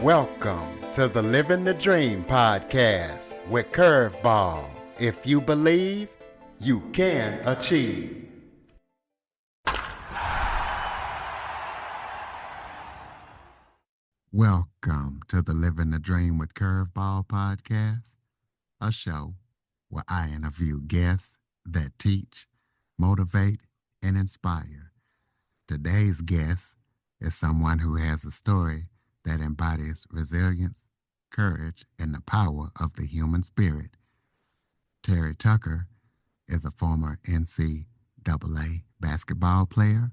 Welcome to the Living the Dream podcast with Curveball. If you believe, you can achieve. Welcome to the Living the Dream with Curveball podcast, a show where I interview guests that teach, motivate, and inspire. Today's guest is someone who has a story that embodies resilience, courage, and the power of the human spirit. Terry Tucker is a former NCAA basketball player,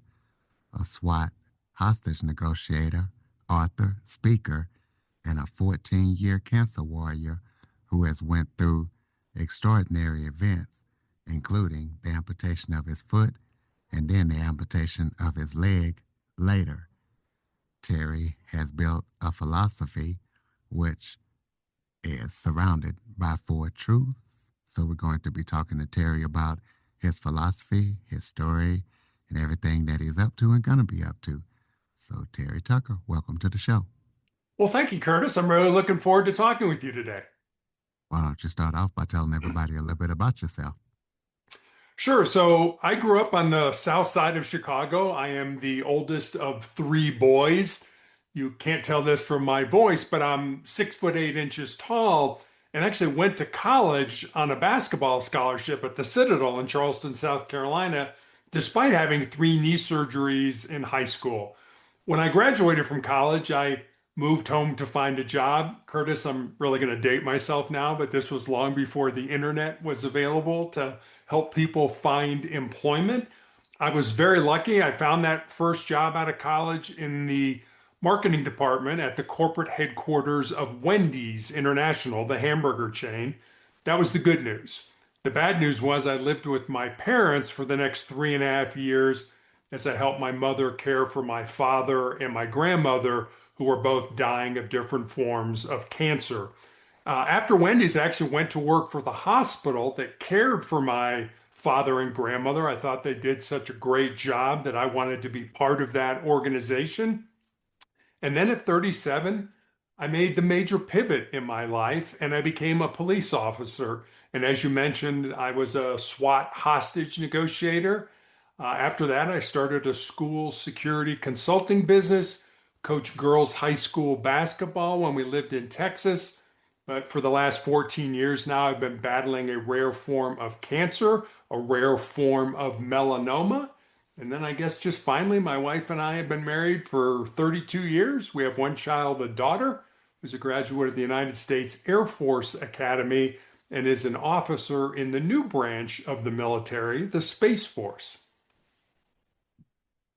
a SWAT hostage negotiator, author, speaker, and a 14-year cancer warrior who has went through extraordinary events, including the amputation of his foot and then the amputation of his leg later. Terry has built a philosophy which is surrounded by 4 truths. So we're going to be talking to Terry about his philosophy, his story, and everything that he's up to and going to be up to. So Terry Tucker, welcome to the show. Well, thank you, Curtis. I'm really looking forward to talking with you today. Why don't you start off by telling everybody a little bit about yourself? Sure. So I grew up on the south side of Chicago. I am the oldest of 3 boys. You can't tell this from my voice, but I'm 6'8" tall and actually went to college on a basketball scholarship at the Citadel in Charleston, South Carolina, despite having 3 knee surgeries in high school. When I graduated from college, I moved home to find a job. Curtis, I'm really going to date myself now, but this was long before the internet was available to help people find employment. I was very lucky. I found that first job out of college in the marketing department at the corporate headquarters of Wendy's International, the hamburger chain. That was the good news. The bad news was I lived with my parents for the next 3.5 years as I helped my mother care for my father and my grandmother, who were both dying of different forms of cancer. After Wendy's, I actually went to work for the hospital that cared for my father and grandmother. I thought they did such a great job that I wanted to be part of that organization. And then at 37, I made the major pivot in my life and I became a police officer. And as you mentioned, I was a SWAT hostage negotiator. After that, I started a school security consulting business, coached girls' high school basketball when we lived in Texas. But for the last 14 years now, I've been battling a rare form of cancer, a rare form of melanoma. And then I guess just finally, my wife and I have been married for 32 years. We have 1 child, a daughter, who's a graduate of the United States Air Force Academy and is an officer in the new branch of the military, the Space Force.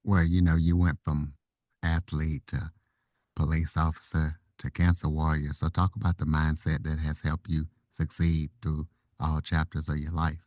Well, you went from athlete to police officer to cancer warrior. So talk about the mindset that has helped you succeed through all chapters of your life.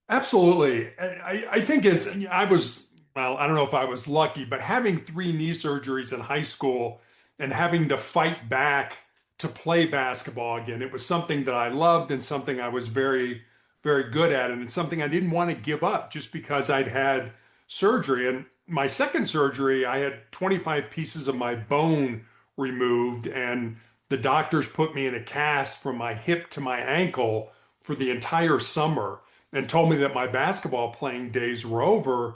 Absolutely. I think as I was, well, I don't know if I was lucky, but having 3 knee surgeries in high school and having to fight back to play basketball again, it was something that I loved and something I was very, very good at. And it's something I didn't want to give up just because I'd had surgery. And my second surgery, I had 25 pieces of my bone removed, and the doctors put me in a cast from my hip to my ankle for the entire summer and told me that my basketball playing days were over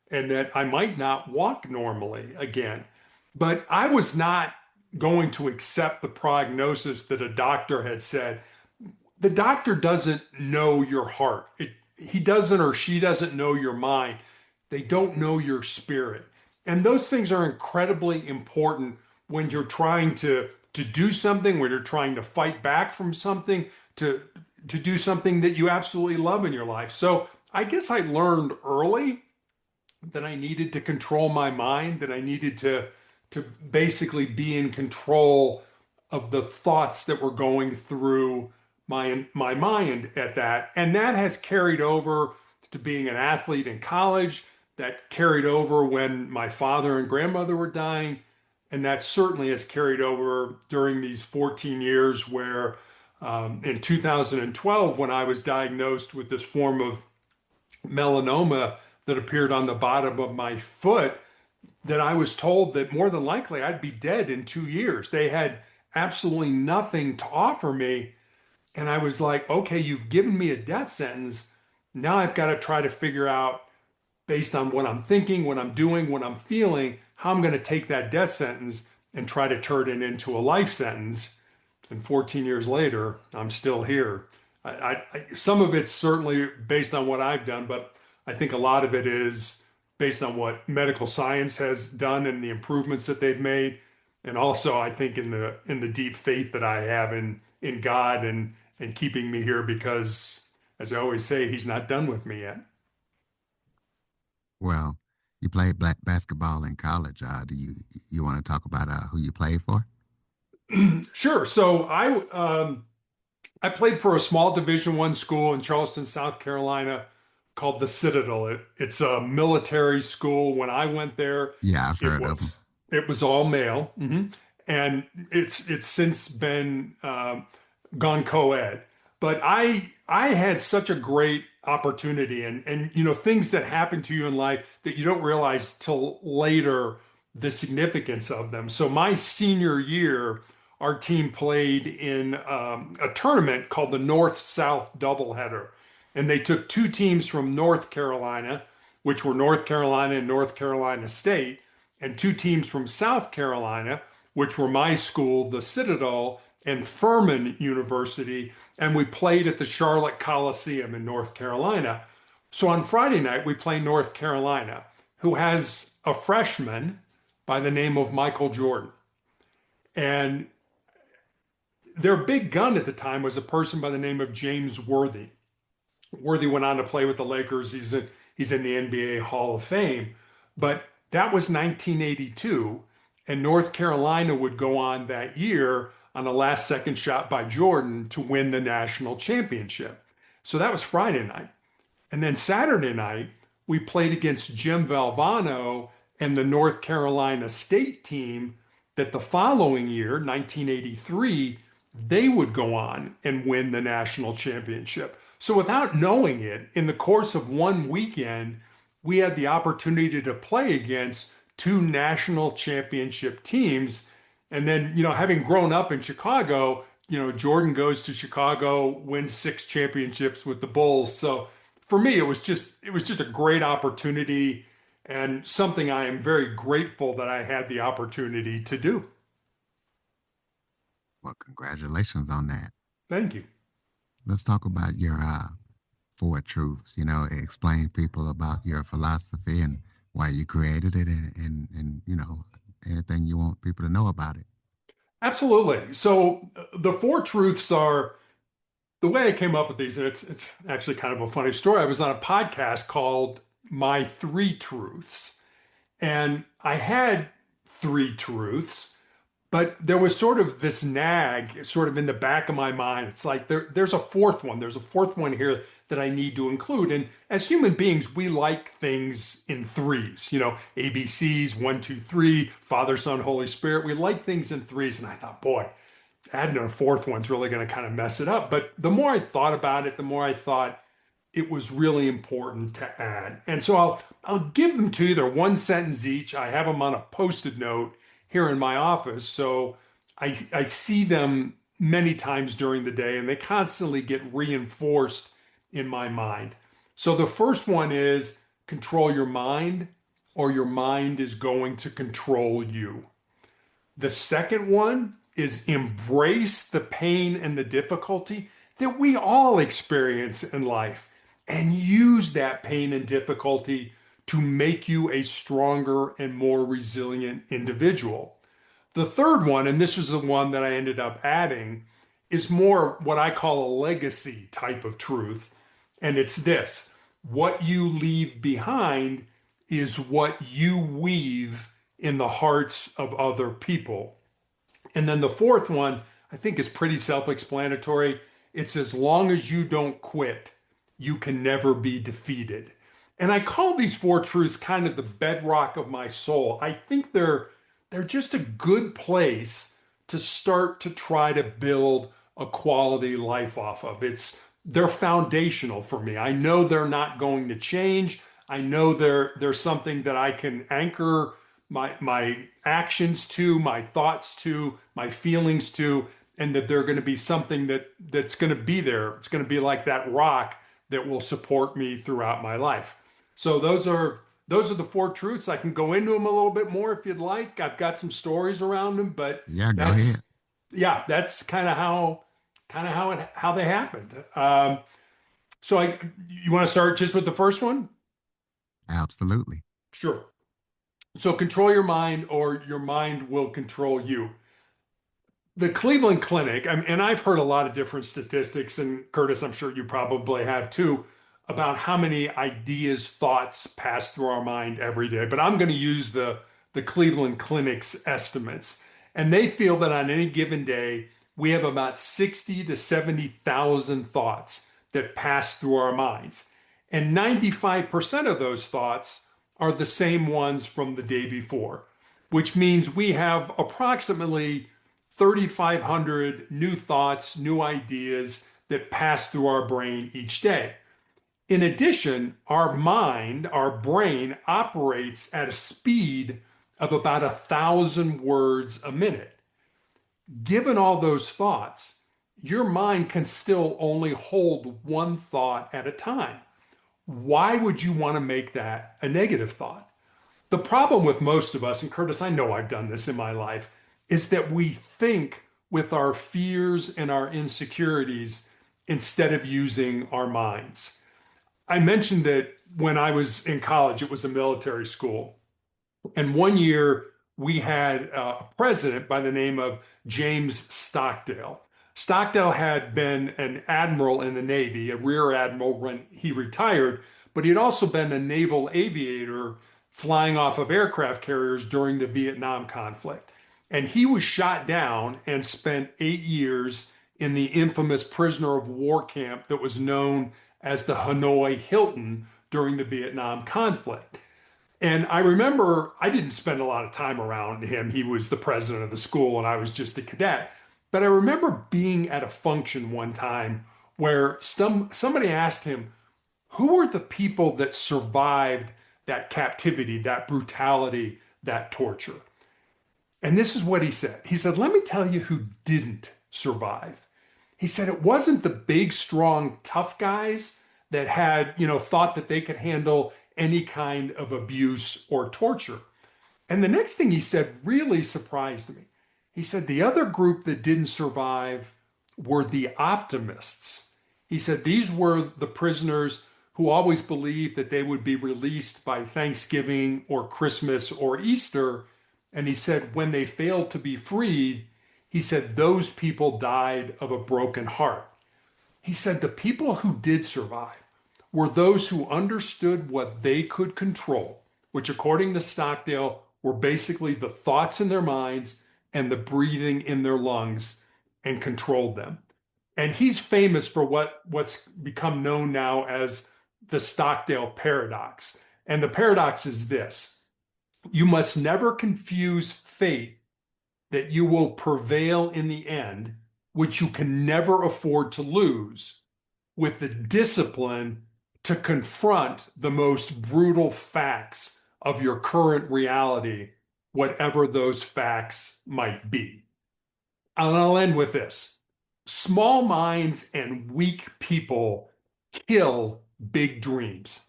and that I might not walk normally again. But I was not going to accept the prognosis that a doctor had said. The doctor doesn't know your heart. He doesn't or she doesn't know your mind. They don't know your spirit. And those things are incredibly important when you're trying to do something, when you're trying to fight back from something, to do something that you absolutely love in your life. So I guess I learned early that I needed to control my mind, that I needed to basically be in control of the thoughts that were going through my mind at that. And that has carried over to being an athlete in college. That carried over when my father and grandmother were dying. And that certainly has carried over during these 14 years where in 2012, when I was diagnosed with this form of melanoma that appeared on the bottom of my foot, that I was told that more than likely I'd be dead in 2 years. They had absolutely nothing to offer me. And I was like, okay, you've given me a death sentence. Now I've got to try to figure out, based on what I'm thinking, what I'm doing, what I'm feeling, how I'm going to take that death sentence and try to turn it into a life sentence. And 14 years later, I'm still here. Some of it's certainly based on what I've done, but I think a lot of it is based on what medical science has done and the improvements that they've made, and also I think in the deep faith that I have in God and keeping me here because, as I always say, He's not done with me yet. Well, you played black basketball in college. Do you want to talk about who you played for? Sure. So I played for a small Division I school in Charleston, South Carolina, called the Citadel. It's a military school. When I went there, Yeah, I've it heard of them. was it was all male. And it's since been gone co-ed. But I had such a great opportunity, and things that happen to you in life that you don't realize till later the significance of them. So my senior year, our team played in a tournament called the North-South Doubleheader. And they took two teams from North Carolina, which were North Carolina and North Carolina State, and two teams from South Carolina, which were my school, the Citadel, and Furman University. And we played at the Charlotte Coliseum in North Carolina. So on Friday night, we play North Carolina, who has a freshman by the name of Michael Jordan. And their big gun at the time was a person by the name of James Worthy. Worthy went on to play with the Lakers. He's in the NBA Hall of Fame. But that was 1982, and North Carolina would go on that year on a last second shot by Jordan to win the national championship. So that was Friday night. And then Saturday night, we played against Jim Valvano and the North Carolina State team that the following year, 1983, they would go on and win the national championship. So without knowing it, in the course of one weekend, we had the opportunity to play against two national championship teams. And then, having grown up in Chicago, Jordan goes to Chicago, wins six championships with the Bulls. So for me, it was just a great opportunity and something I am very grateful that I had the opportunity to do. Well, congratulations on that. Thank you. Let's talk about your four truths. Explain people about your philosophy and why you created it, and anything you want people to know about it. Absolutely. So the four truths are the way I came up with these, and it's actually kind of a funny story. I was on a podcast called My Three Truths, and I had three truths, but there was sort of this nag sort of in the back of my mind. It's like there's a fourth one. There's a fourth one here that I need to include. And as human beings, we like things in threes, ABCs, one, two, three, Father, Son, Holy Spirit. We like things in threes. And I thought, boy, adding a fourth one's really going to kind of mess it up. But the more I thought about it, the more I thought it was really important to add. And so I'll give them to you. They're one sentence each. I have them on a post-it note here in my office. So I see them many times during the day, and they constantly get reinforced in my mind. So the first one is control your mind, or your mind is going to control you. The second one is embrace the pain and the difficulty that we all experience in life and use that pain and difficulty to make you a stronger and more resilient individual. The third one, and this is the one that I ended up adding, is more what I call a legacy type of truth. And it's this: what you leave behind is what you weave in the hearts of other people. And then the fourth one, I think, is pretty self-explanatory. It's as long as you don't quit, you can never be defeated. And I call these four truths kind of the bedrock of my soul. I think they're just a good place to start to try to build a quality life off of. They're foundational for me. I know they're not going to change. I know there's something that I can anchor my actions to, my thoughts to, my feelings to, and that they're going to be something that's going to be there. It's going to be like that rock that will support me throughout my life. So those are the four truths. I can go into them a little bit more if you'd like. I've got some stories around them, but Yeah, go ahead. that's yeah, that's how they happened. So you want to start just with the first one? Absolutely. Sure. So control your mind or your mind will control you. The Cleveland Clinic, and I've heard a lot of different statistics, and Curtis, I'm sure you probably have too, about how many ideas, thoughts pass through our mind every day. But I'm going to use the Cleveland Clinic's estimates. And they feel that on any given day, we have about 60 to 70,000 thoughts that pass through our minds. And 95% of those thoughts are the same ones from the day before, which means we have approximately 3,500 new thoughts, new ideas that pass through our brain each day. In addition, our mind, our brain operates at a speed of about 1,000 words a minute. Given all those thoughts, your mind can still only hold one thought at a time. Why would you want to make that a negative thought? The problem with most of us, and Curtis, I know I've done this in my life, is that we think with our fears and our insecurities instead of using our minds. I mentioned that when I was in college, it was a military school. And one year we had a president by the name of James Stockdale. Stockdale had been an admiral in the Navy, a rear admiral when he retired, but he'd also been a naval aviator flying off of aircraft carriers during the Vietnam conflict. And he was shot down and spent 8 years in the infamous prisoner of war camp that was known as the Hanoi Hilton during the Vietnam conflict. And I remember I didn't spend a lot of time around him. He was the president of the school and I was just a cadet. But I remember being at a function one time where somebody asked him, who were the people that survived that captivity, that brutality, that torture? And this is what he said. He said, let me tell you who didn't survive. He said it wasn't the big, strong, tough guys that had, thought that they could handle any kind of abuse or torture. And the next thing he said really surprised me. He said the other group that didn't survive were the optimists. He said these were the prisoners who always believed that they would be released by Thanksgiving or Christmas or Easter. And he said when they failed to be freed, he said those people died of a broken heart. He said the people who did survive were those who understood what they could control, which, according to Stockdale, were basically the thoughts in their minds and the breathing in their lungs, and controlled them. And he's famous for what's become known now as the Stockdale paradox. And the paradox is this: you must never confuse faith that you will prevail in the end, which you can never afford to lose, with the discipline to confront the most brutal facts of your current reality, whatever those facts might be. And I'll end with this. Small minds and weak people kill big dreams.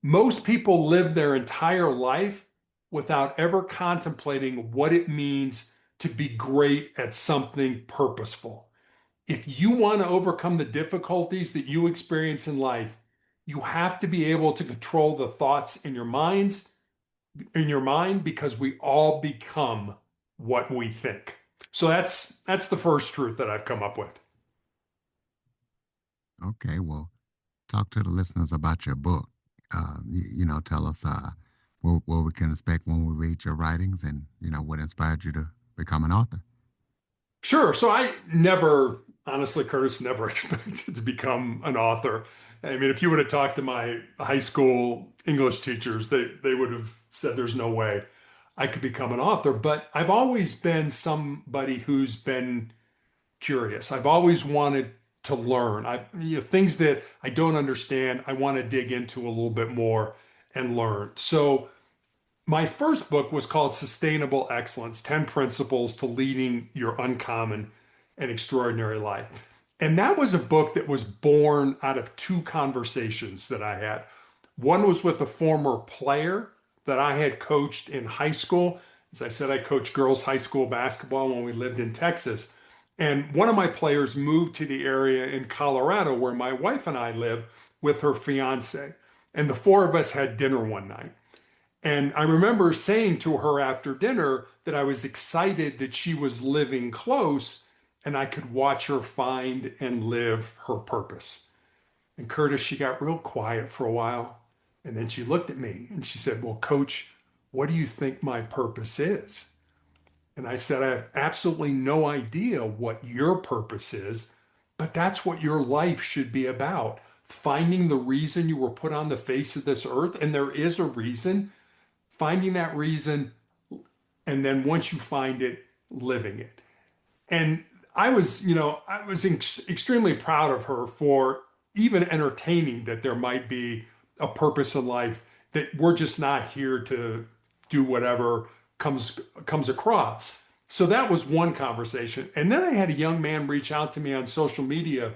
Most people live their entire life without ever contemplating what it means to be great at something purposeful. If you want to overcome the difficulties that you experience in life, you have to be able to control the thoughts in your mind, because we all become what we think. So that's the first truth that I've come up with. Okay, well, talk to the listeners about your book. Tell us what we can expect when we read your writings and, what inspired you to become an author. Sure. So I never, honestly, Curtis, never expected to become an author. I mean, if you would have talked to my high school English teachers, they would have said there's no way I could become an author. But I've always been somebody who's been curious. I've always wanted to learn. Things that I don't understand, I want to dig into a little bit more and learn. So my first book was called Sustainable Excellence: 10 Principles to Leading Your Uncommon and Extraordinary Life. And that was a book that was born out of two conversations that I had. One was with a former player that I had coached in high school. As I said, I coached girls' high school basketball when we lived in Texas. And one of my players moved to the area in Colorado where my wife and I live with her fiance. And the four of us had dinner one night. And I remember saying to her after dinner that I was excited that she was living close and I could watch her find and live her purpose. And Curtis, she got real quiet for a while. And then she looked at me and she said, "Well, Coach, what do you think my purpose is?" And I said, "I have absolutely no idea what your purpose is, but that's what your life should be about. Finding the reason you were put on the face of this earth. And there is a reason, finding that reason, and then once you find it, living it." And I was extremely proud of her for even entertaining that there might be a purpose in life, that we're just not here to do whatever comes across. So that was one conversation. And then I had a young man reach out to me on social media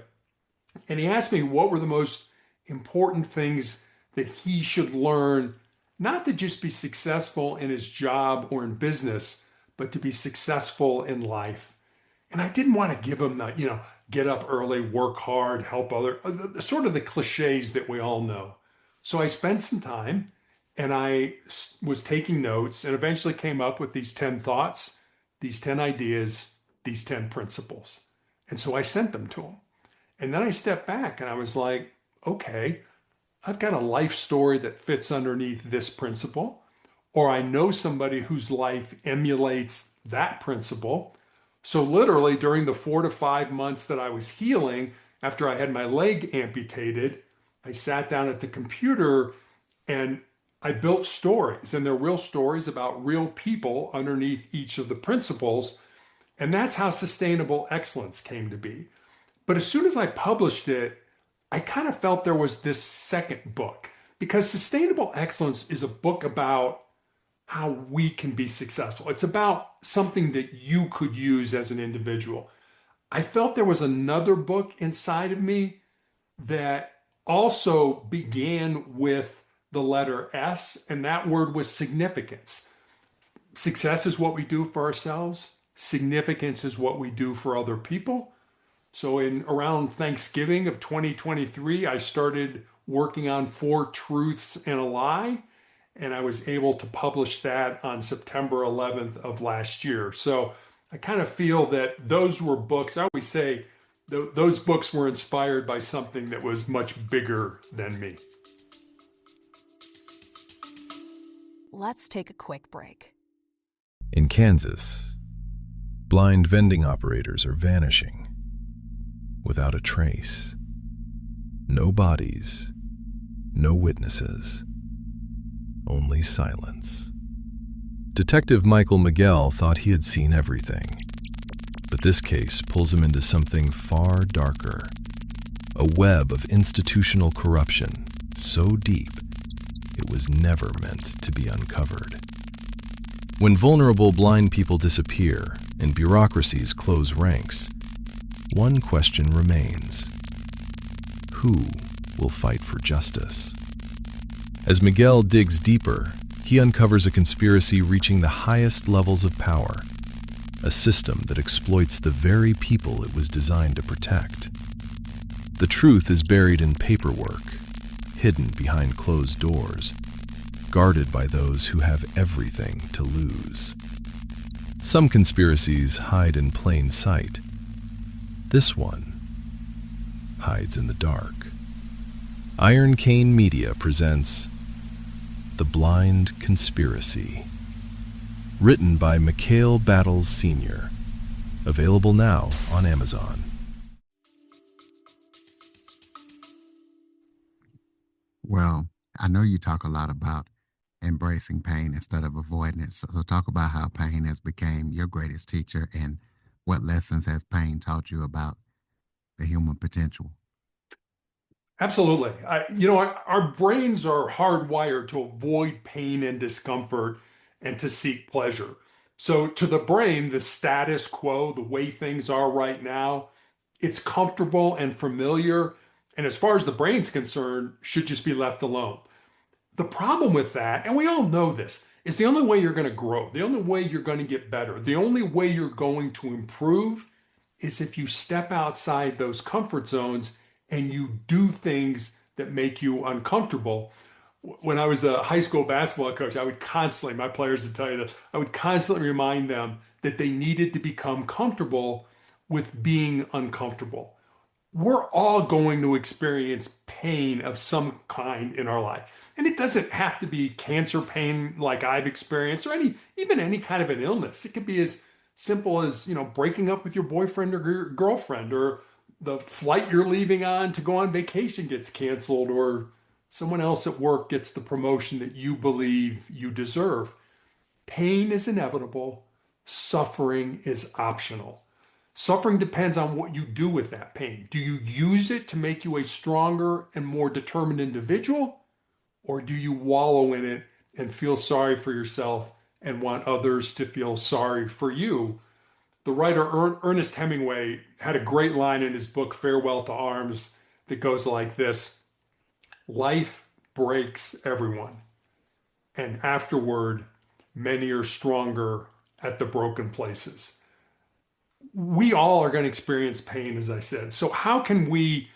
and he asked me what were the most important things that he should learn, not to just be successful in his job or in business, but to be successful in life. And I didn't want to give him the, get up early, work hard, help other, sort of the cliches that we all know. So I spent some time and I was taking notes and eventually came up with these 10 thoughts, these 10 ideas, these 10 principles. And so I sent them to him. And then I stepped back and I was like, okay, I've got a life story that fits underneath this principle, or I know somebody whose life emulates that principle. So, literally, during the 4 to 5 months that I was healing after I had my leg amputated, I sat down at the computer and I built stories, and they're real stories about real people underneath each of the principles. And that's how Sustainable Excellence came to be. But as soon as I published it, I kind of felt there was this second book, because Sustainable Excellence is a book about how we can be successful. It's about something that you could use as an individual. I felt there was another book inside of me that also began with the letter S, and that word was significance. Success is what we do for ourselves. Significance is what we do for other people. So in around Thanksgiving of 2023, I started working on Four Truths and a Lie, and I was able to publish that on September 11th of last year. So I kind of feel that those were books. I always say those books were inspired by something that was much bigger than me. Let's take a quick break. In Kansas, blind vending operators are vanishing without a trace. No bodies, no witnesses, only silence. Detective Michael Miguel thought he had seen everything, but this case pulls him into something far darker, a web of institutional corruption so deep it was never meant to be uncovered. When vulnerable blind people disappear and bureaucracies close ranks, one question remains: who will fight for justice? As Miguel digs deeper, he uncovers a conspiracy reaching the highest levels of power, a system that exploits the very people it was designed to protect. The truth is buried in paperwork, hidden behind closed doors, guarded by those who have everything to lose. Some conspiracies hide in plain sight. This one hides in the dark. Iron Cane Media presents The Blind Conspiracy, written by Mikhail Battles Sr., available now on Amazon. Well, I know you talk a lot about embracing pain instead of avoiding it. So talk about how pain has become your greatest teacher and what lessons has pain taught you about the human potential. Absolutely. Our brains are hardwired to avoid pain and discomfort and to seek pleasure. So, to the brain, the status quo, the way things are right now, it's comfortable and familiar. And as far as the brain's concerned, should just be left alone. The problem with that, and we all know this, is the only way you're going to grow, the only way you're going to get better, the only way you're going to improve is if you step outside those comfort zones and you do things that make you uncomfortable. When I was a high school basketball coach, I would constantly, my players would tell you this, I would constantly remind them that they needed to become comfortable with being uncomfortable. We're all going to experience pain of some kind in our life. And it doesn't have to be cancer pain like I've experienced or even any kind of an illness. It could be as simple as, breaking up with your boyfriend or your girlfriend, or the flight you're leaving on to go on vacation gets canceled, or someone else at work gets the promotion that you believe you deserve. Pain is inevitable. Suffering is optional. Suffering depends on what you do with that pain. Do you use it to make you a stronger and more determined individual? Or do you wallow in it and feel sorry for yourself and want others to feel sorry for you? The writer Ernest Hemingway had a great line in his book, Farewell to Arms, that goes like this: Life breaks everyone, and afterward, many are stronger at the broken places. We all are going to experience pain, as I said. So, how can we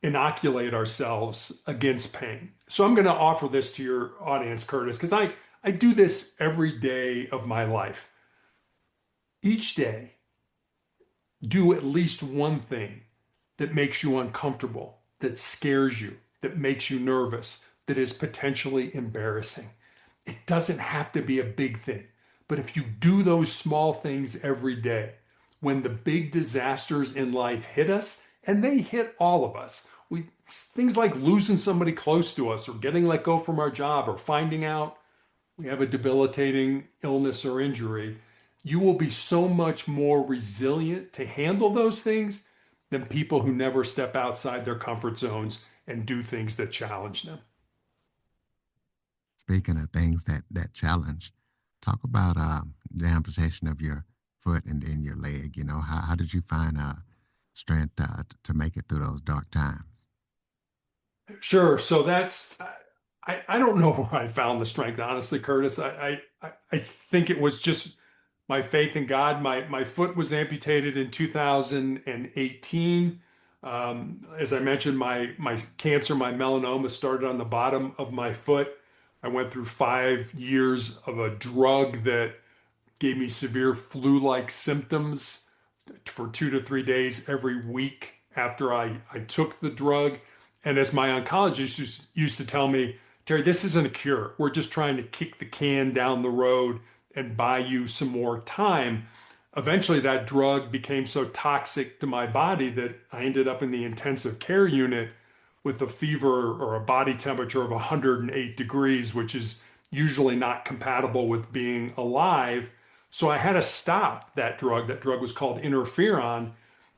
inoculate ourselves against pain? So I'm going to offer this to your audience, Curtis, because I do this every day of my life. Each day, do at least one thing that makes you uncomfortable, that scares you, that makes you nervous, that is potentially embarrassing. It doesn't have to be a big thing, but if you do those small things every day, when the big disasters in life hit us, and they hit all of us, things like losing somebody close to us, or getting let go from our job, or finding out we have a debilitating illness or injury, you will be so much more resilient to handle those things than people who never step outside their comfort zones and do things that challenge them. Speaking of things that challenge, talk about the amputation of your foot and then your leg. How did you find strength to make it through those dark times? Sure. So I don't know where I found the strength, honestly, Curtis. I think it was just my faith in God. My foot was amputated in 2018. As I mentioned, my cancer, my melanoma started on the bottom of my foot. I went through 5 years of a drug that gave me severe flu-like symptoms for 2 to 3 days every week after I took the drug. And as my oncologist used to tell me, Terry, this isn't a cure. We're just trying to kick the can down the road and buy you some more time. Eventually, that drug became so toxic to my body that I ended up in the intensive care unit with a fever or a body temperature of 108 degrees, which is usually not compatible with being alive. So I had to stop that drug. That drug was called interferon.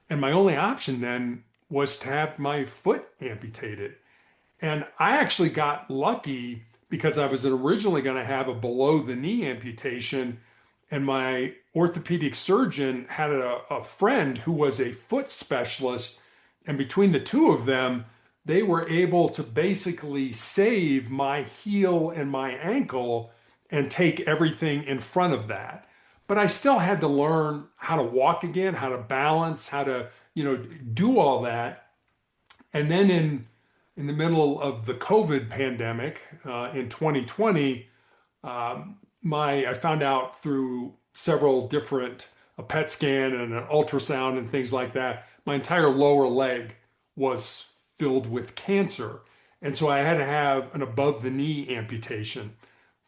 And my only option then was to have my foot amputated. And I actually got lucky because I was originally going to have a below the knee amputation. And my orthopedic surgeon had a friend who was a foot specialist. And between the two of them, they were able to basically save my heel and my ankle and take everything in front of that. But I still had to learn how to walk again, how to balance, how to, do all that. And then in the middle of the COVID pandemic in 2020, I found out through several different a PET scan and an ultrasound and things like that, my entire lower leg was filled with cancer. And so I had to have an above the knee amputation.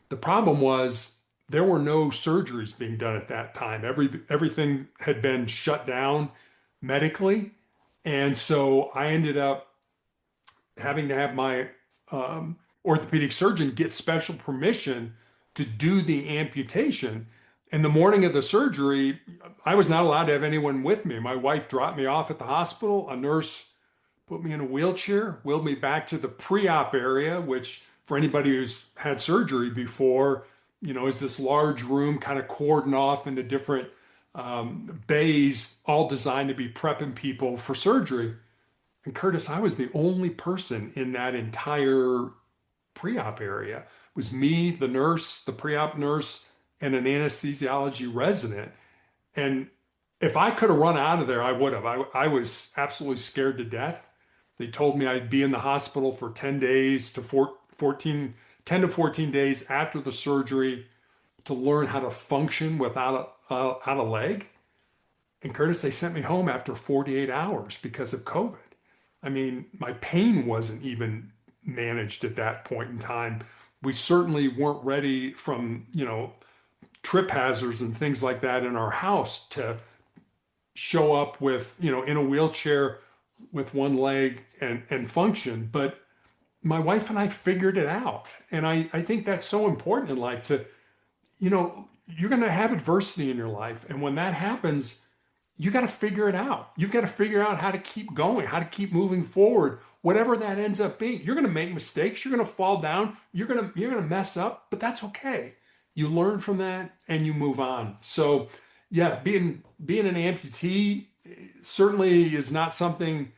The problem was there were no surgeries being done at that time. Everything had been shut down medically. And so I ended up having to have my orthopedic surgeon get special permission to do the amputation. And the morning of the surgery, I was not allowed to have anyone with me. My wife dropped me off at the hospital. A nurse put me in a wheelchair, wheeled me back to the pre-op area, which for anybody who's had surgery before, is this large room kind of cordoned off into different bays, all designed to be prepping people for surgery. And Curtis, I was the only person in that entire pre-op area. It was me, the nurse, the pre-op nurse, and an anesthesiology resident. And if I could have run out of there, I would have. I was absolutely scared to death. They told me I'd be in the hospital for 10 days to 14, 10 to 14 days after the surgery to learn how to function without a leg. And Curtis, they sent me home after 48 hours because of COVID. I mean, my pain wasn't even managed at that point in time. We certainly weren't ready from, trip hazards and things like that in our house to show up with, in a wheelchair with one leg and function. But my wife and I figured it out. And I think that's so important in life to, you're going to have adversity in your life. And when that happens, you got to figure it out. You've got to figure out how to keep going, how to keep moving forward, whatever that ends up being. You're going to make mistakes. You're going to fall down. You're going to mess up, but that's okay. You learn from that and you move on. So yeah, being an amputee certainly is not something,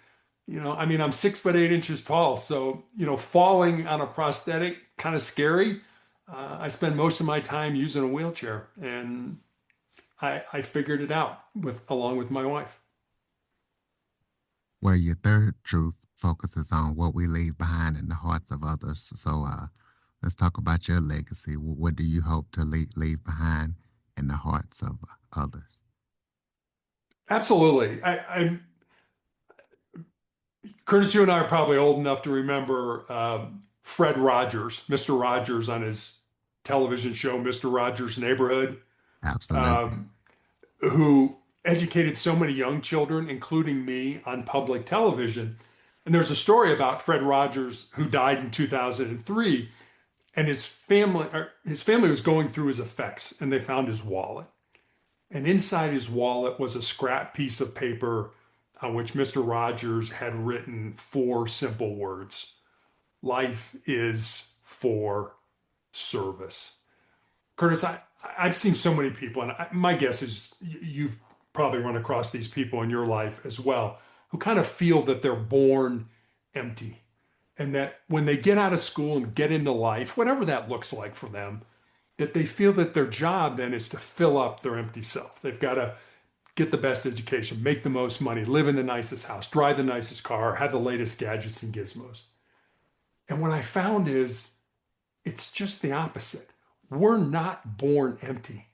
I'm 6'8" tall. So, falling on a prosthetic, kind of scary. I spend most of my time using a wheelchair, and I figured it out along with my wife. Well, your third truth focuses on what we leave behind in the hearts of others. So let's talk about your legacy. What do you hope to leave behind in the hearts of others? Absolutely. Curtis, you and I are probably old enough to remember Fred Rogers, Mr. Rogers on his television show, Mr. Rogers' Neighborhood. Absolutely. Who educated so many young children, including me, on public television. And there's a story about Fred Rogers who died in 2003, and his family was going through his effects, and they found his wallet. And inside his wallet was a scrap piece of paper on which Mr. Rogers had written 4 simple words: life is for service. Curtis, I've seen so many people, and my guess is you've probably run across these people in your life as well, who kind of feel that they're born empty, and that when they get out of school and get into life, whatever that looks like for them, that they feel that their job then is to fill up their empty self. They've got to get the best education, make the most money, live in the nicest house, drive the nicest car, have the latest gadgets and gizmos. And what I found is it's just the opposite. We're not born empty.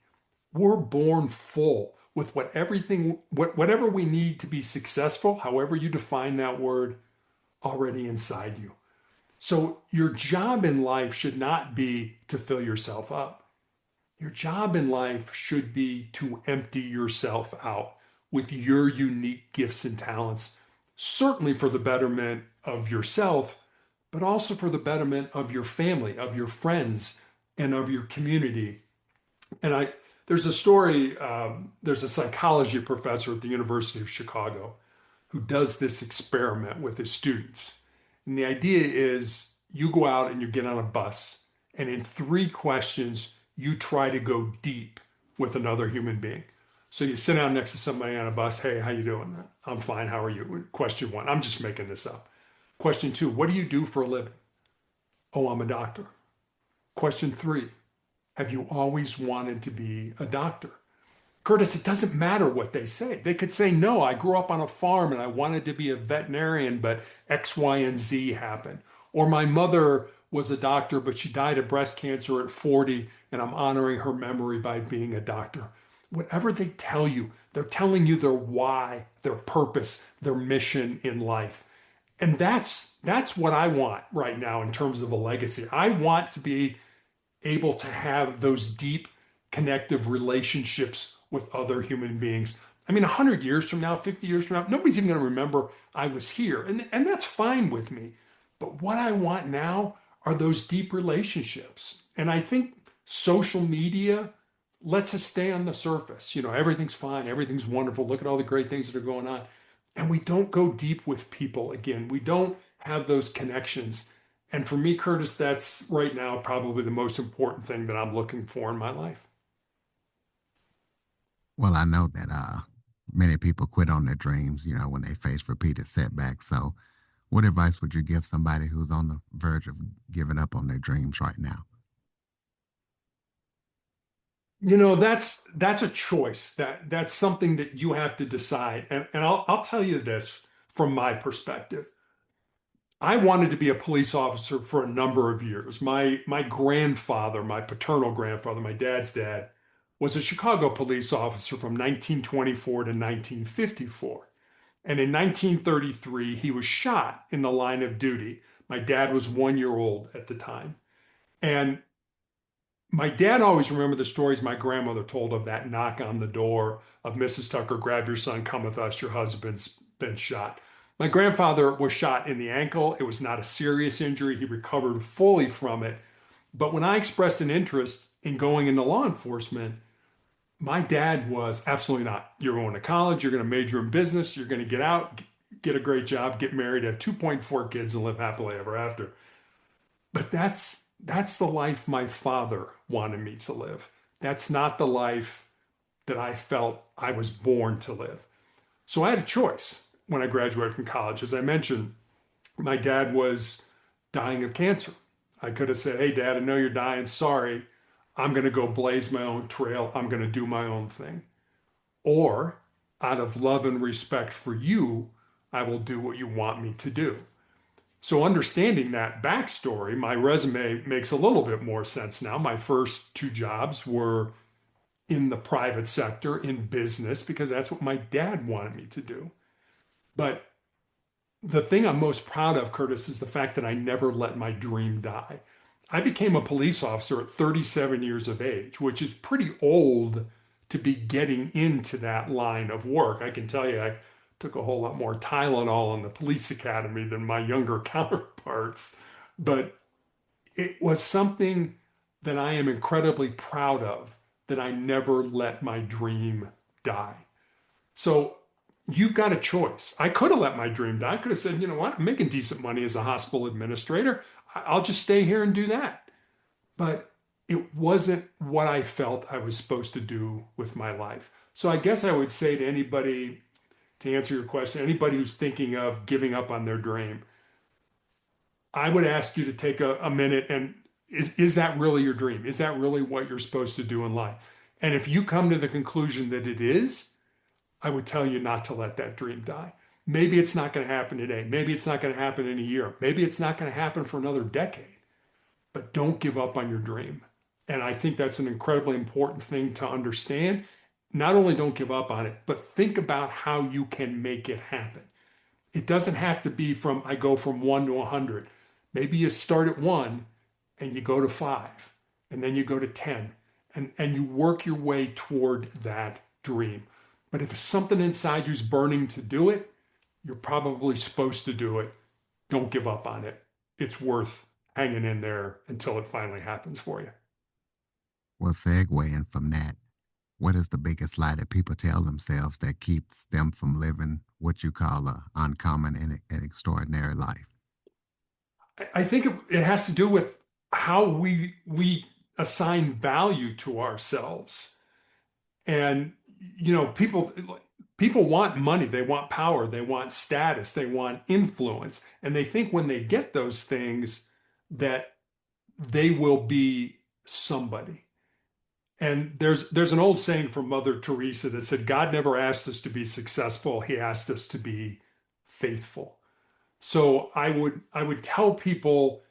We're born full with whatever we need to be successful, however you define that word, already inside you. So your job in life should not be to fill yourself up. Your job in life should be to empty yourself out with your unique gifts and talents, certainly for the betterment of yourself, but also for the betterment of your family, of your friends, and of your community. And there's a story, there's a psychology professor at the University of Chicago who does this experiment with his students. And the idea is you go out and you get on a bus, and in 3 questions, you try to go deep with another human being. So you sit down next to somebody on a bus. Hey, how you doing? I'm fine. How are you? Question 1, I'm just making this up. Question 2, what do you do for a living? Oh, I'm a doctor. Question 3, have you always wanted to be a doctor? Curtis, it doesn't matter what they say. They could say, no, I grew up on a farm and I wanted to be a veterinarian, but X, Y, and Z happened. Or my mother was a doctor, but she died of breast cancer at 40, and I'm honoring her memory by being a doctor. Whatever they tell you, they're telling you their why, their purpose, their mission in life. And that's what I want right now in terms of a legacy. I want to be able to have those deep connective relationships with other human beings. I mean, 100 years from now, 50 years from now, nobody's even going to remember I was here. And that's fine with me. But what I want now are those deep relationships. And I think social media lets us stay on the surface. Everything's fine. Everything's wonderful. Look at all the great things that are going on. and we don't go deep with people again. We don't have those connections. And for me, Curtis, that's right now probably the most important thing that I'm looking for in my life. Well, I know that many people quit on their dreams, when they face repeated setbacks. So, what advice would you give somebody who's on the verge of giving up on their dreams right now? That's a choice. That's something that you have to decide. And I'll tell you this from my perspective. I wanted to be a police officer for a number of years. My grandfather, my paternal grandfather, my dad's dad, was a Chicago police officer from 1924 to 1954. And in 1933, he was shot in the line of duty. My dad was 1 year old at the time. And my dad always remembered the stories my grandmother told of that knock on the door of Mrs. Tucker, grab your son, come with us, your husband's been shot. My grandfather was shot in the ankle. It was not a serious injury. He recovered fully from it. But when I expressed an interest in going into law enforcement, my dad was absolutely not. You're going to college, you're going to major in business, you're going to get out, get a great job, get married, have 2.4 kids, and live happily ever after. But that's the life my father wanted me to live. That's not the life that I felt I was born to live. So I had a choice when I graduated from college. As I mentioned, my dad was dying of cancer. I could have said, hey, Dad, I know you're dying. Sorry. I'm going to go blaze my own trail. I'm going to do my own thing. Or out of love and respect for you, I will do what you want me to do. So understanding that backstory, my resume makes a little bit more sense now. My first two jobs were in the private sector, in business, because that's what my dad wanted me to do. But the thing I'm most proud of, Curtis, is the fact that I never let my dream die. I became a police officer at 37 years of age, which is pretty old to be getting into that line of work. I can tell you, I took a whole lot more Tylenol in the police academy than my younger counterparts, but it was something that I am incredibly proud of, that I never let my dream die. So you've got a choice. I could have let my dream die. I could have said, you know what, I'm making decent money as a hospital administrator. I'll just stay here and do that. But it wasn't what I felt I was supposed to do with my life. So I guess I would say to anybody, to answer your question, anybody who's thinking of giving up on their dream, I would ask you to take a minute and is that really your dream? Is that really what you're supposed to do in life? And if you come to the conclusion that it is, I would tell you not to let that dream die. Maybe it's not going to happen today. Maybe it's not going to happen in a year. Maybe it's not going to happen for another decade. But don't give up on your dream. And I think that's an incredibly important thing to understand. Not only don't give up on it, but think about how you can make it happen. It doesn't have to be from, I go from 1 to 100. Maybe you start at 1 and you go to 5, and then you go to 10, and you work your way toward that dream. But if something inside you's burning to do it, you're probably supposed to do it. Don't give up on it. It's worth hanging in there until it finally happens for you. Well, segueing from that, what is the biggest lie that people tell themselves that keeps them from living what you call a uncommon and extraordinary life? I think it has to do with how we assign value to ourselves. And people want money, they want power, they want status, they want influence, and they think when they get those things that they will be somebody. And there's an old saying from Mother Teresa that said, God never asked us to be successful, he asked us to be faithful. So I would tell people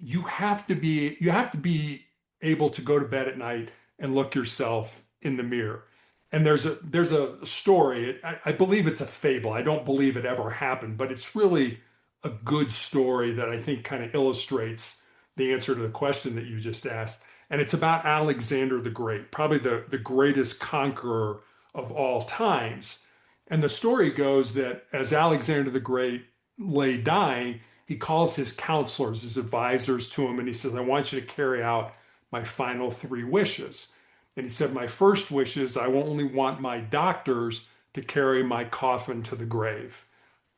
you have to be able to go to bed at night and look yourself in the mirror. And there's a story, I believe it's a fable. I don't believe it ever happened, but it's really a good story that I think kind of illustrates the answer to the question that you just asked. And it's about Alexander the Great, probably the greatest conqueror of all times. And the story goes that as Alexander the Great lay dying, he calls his counselors, his advisors to him, and he says, I want you to carry out my final 3 wishes. And he said, my first wish is I only want my doctors to carry my coffin to the grave.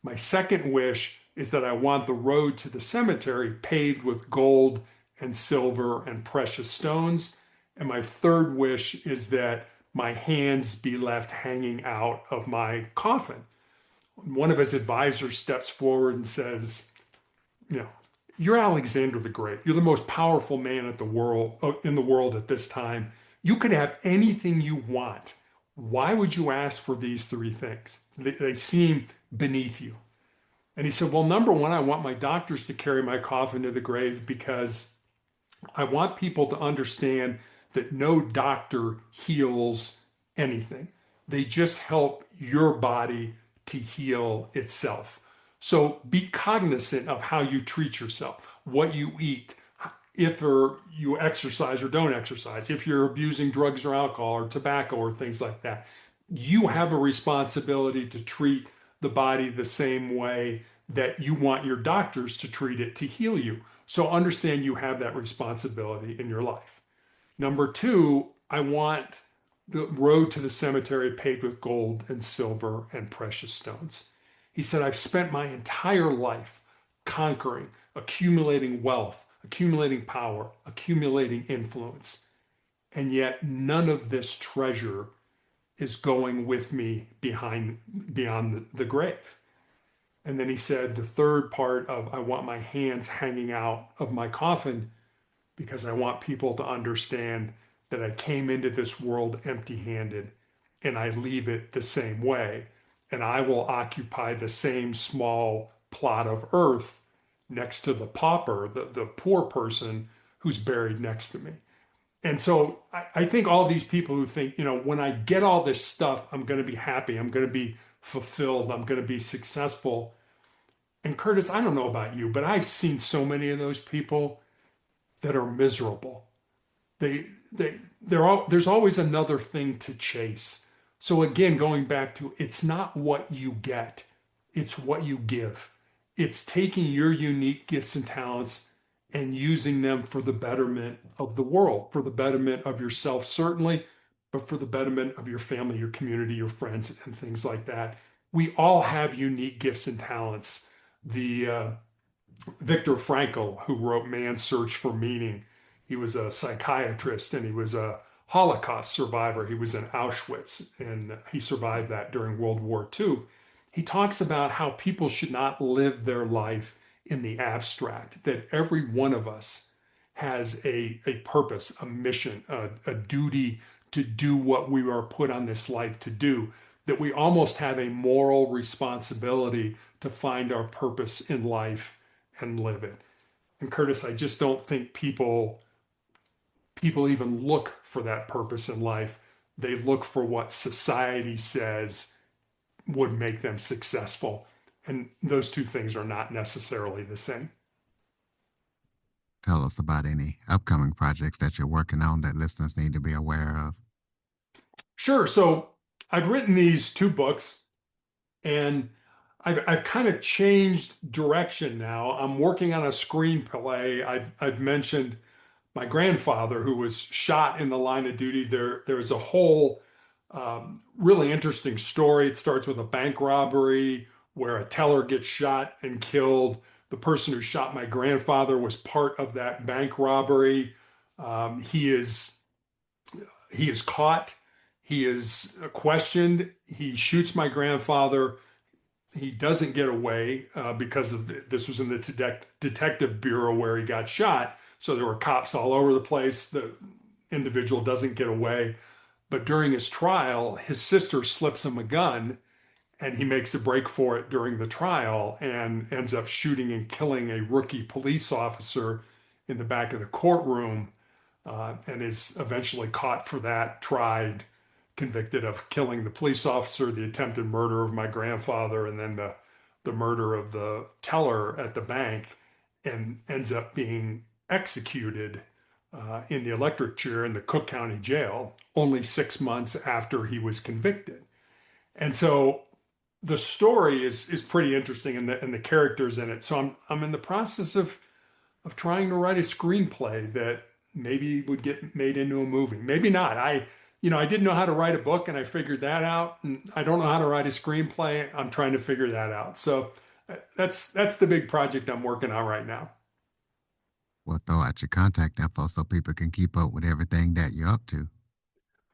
My second wish is that I want the road to the cemetery paved with gold and silver and precious stones. And my third wish is that my hands be left hanging out of my coffin. One of his advisors steps forward and says, you know, you're Alexander the Great. You're the most powerful man in the world at this time. You could have anything you want. Why would you ask for these three things? They seem beneath you. And he said, well, number one, I want my doctors to carry my coffin to the grave because I want people to understand that no doctor heals anything. They just help your body to heal itself. So be cognizant of how you treat yourself, what you eat, if you exercise or don't exercise, if you're abusing drugs or alcohol or tobacco or things like that. You have a responsibility to treat the body the same way that you want your doctors to treat it to heal you. So understand you have that responsibility in your life. Number two, I want the road to the cemetery paved with gold and silver and precious stones. He said, I've spent my entire life conquering, accumulating wealth, accumulating power, accumulating influence. And yet none of this treasure is going with me beyond the grave. And then he said, the third part of I want my hands hanging out of my coffin because I want people to understand that I came into this world empty-handed and I leave it the same way. And I will occupy the same small plot of earth next to the pauper, the poor person who's buried next to me. And so I think all these people who think, when I get all this stuff, I'm going to be happy, I'm going to be fulfilled, I'm going to be successful. And Curtis, I don't know about you, but I've seen so many of those people that are miserable. There's always another thing to chase. So again, going back to, it's not what you get, it's what you give. It's taking your unique gifts and talents and using them for the betterment of the world, for the betterment of yourself, certainly, but for the betterment of your family, your community, your friends, and things like that. We all have unique gifts and talents. The Viktor Frankl, who wrote Man's Search for Meaning, he was a psychiatrist and he was a Holocaust survivor. He was in Auschwitz and he survived that during World War II. He talks about how people should not live their life in the abstract, that every one of us has a purpose, a mission, a duty to do what we are put on this life to do, that we almost have a moral responsibility to find our purpose in life and live it. And Curtis, I just don't think people even look for that purpose in life. They look for what society says would make them successful. And those two things are not necessarily the same. Tell us about any upcoming projects that you're working on that listeners need to be aware of. Sure. So I've written these 2 books and I've kind of changed direction now. I'm working on a screenplay. I've mentioned my grandfather who was shot in the line of duty. There's a whole really interesting story. It starts with a bank robbery where a teller gets shot and killed. The person who shot my grandfather was part of that bank robbery. He is caught. He is questioned. He shoots my grandfather. He doesn't get away because this was in the detective bureau where he got shot. So there were cops all over the place. The individual doesn't get away. But during his trial, his sister slips him a gun and he makes a break for it during the trial and ends up shooting and killing a rookie police officer in the back of the courtroom and is eventually caught for that, tried, convicted of killing the police officer, the attempted murder of my grandfather, and then the murder of the teller at the bank, and ends up being executed in the electric chair in the Cook County Jail only 6 months after he was convicted. And so the story is pretty interesting and the characters in it. So I'm in the process of trying to write a screenplay that maybe would get made into a movie. Maybe not. I didn't know how to write a book and I figured that out. And I don't know how to write a screenplay. I'm trying to figure that out. So that's the big project I'm working on right now. We'll throw out your contact info so people can keep up with everything that you're up to.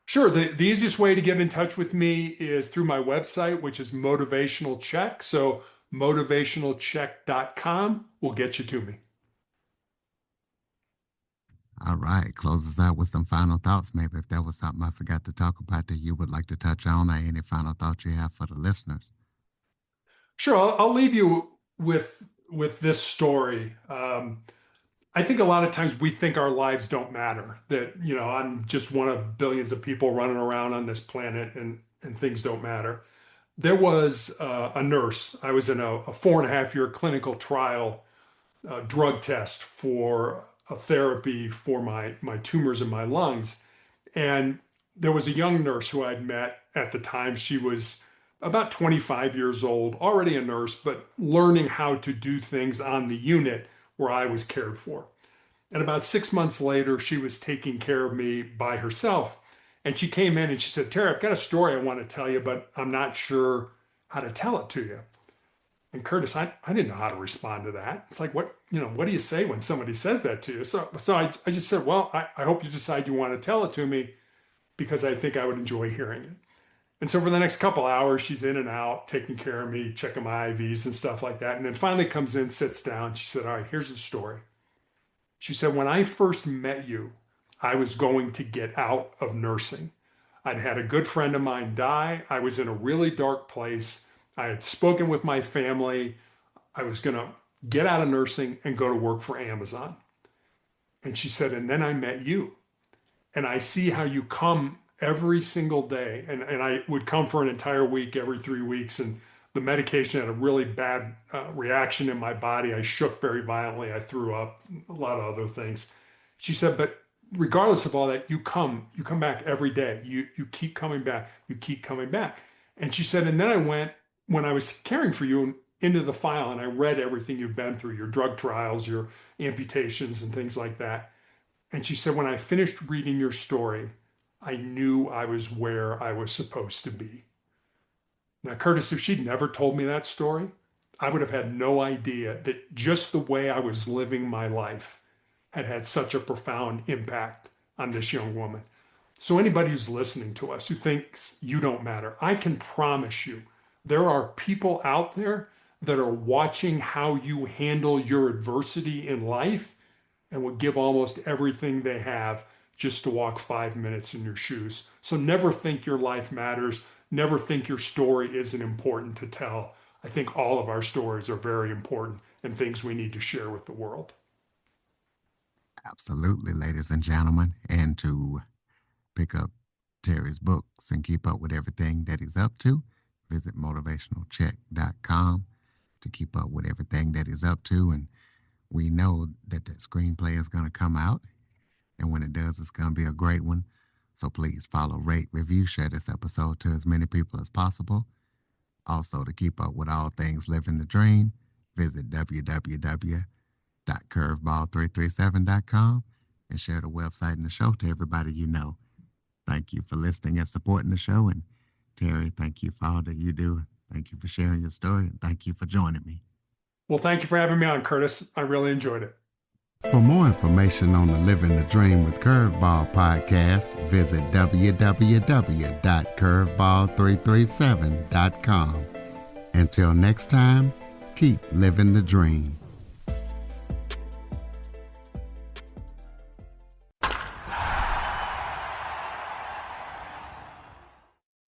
Sure. The easiest way to get in touch with me is through my website, which is Motivational Check. So motivationalcheck.com will get you to me. All right. Close us out with some final thoughts. Maybe if there was something I forgot to talk about that you would like to touch on, or any final thoughts you have for the listeners. Sure. I'll leave you with this story. I think a lot of times we think our lives don't matter, that, I'm just one of billions of people running around on this planet and things don't matter. There was a nurse. I was in a 4.5-year clinical trial drug test for a therapy for my tumors in my lungs. And there was a young nurse who I'd met at the time. She was about 25 years old, already a nurse, but learning how to do things on the unit where I was cared for. And about 6 months later, she was taking care of me by herself. And she came in and she said, "Terry, I've got a story I want to tell you, but I'm not sure how to tell it to you." And Curtis, I didn't know how to respond to that. It's like, what do you say when somebody says that to you? So I just said, well, I hope you decide you want to tell it to me because I think I would enjoy hearing it. And so for the next couple hours, she's in and out, taking care of me, checking my IVs and stuff like that. And then finally comes in, sits down. She said, "All right, here's the story." She said, "When I first met you, I was going to get out of nursing. I'd had a good friend of mine die. I was in a really dark place. I had spoken with my family. I was going to get out of nursing and go to work for Amazon." And she said, "And then I met you. And I see how you come every single day." And I would come for an entire week, every 3 weeks. And the medication had a really bad reaction in my body. I shook very violently. I threw up, a lot of other things. She said, "But regardless of all that, you come back every day. You keep coming back. You keep coming back." And she said, "And then I went, when I was caring for you, into the file and I read everything you've been through, your drug trials, your amputations and things like that. And she said, when I finished reading your story, I knew I was where I was supposed to be." Now, Curtis, if she'd never told me that story, I would have had no idea that just the way I was living my life had such a profound impact on this young woman. So anybody who's listening to us who thinks you don't matter, I can promise you there are people out there that are watching how you handle your adversity in life and would give almost everything they have just to walk 5 minutes in your shoes. So never think your life matters. Never think your story isn't important to tell. I think all of our stories are very important and things we need to share with the world. Absolutely, ladies and gentlemen. And to pick up Terry's books and keep up with everything that he's up to, visit motivationalcheck.com to keep up with everything that he's up to. And we know that the screenplay is going to come out. And when it does, it's going to be a great one. So please follow, rate, review, share this episode to as many people as possible. Also, to keep up with all things Living the Dream, visit www.curveball337.com and share the website and the show to everybody you know. Thank you for listening and supporting the show. And Terry, thank you for all that you do. Thank you for sharing your story. And thank you for joining me. Well, thank you for having me on, Curtis. I really enjoyed it. For more information on the Living the Dream with Curveball podcast, visit www.curveball337.com. Until next time, keep living the dream.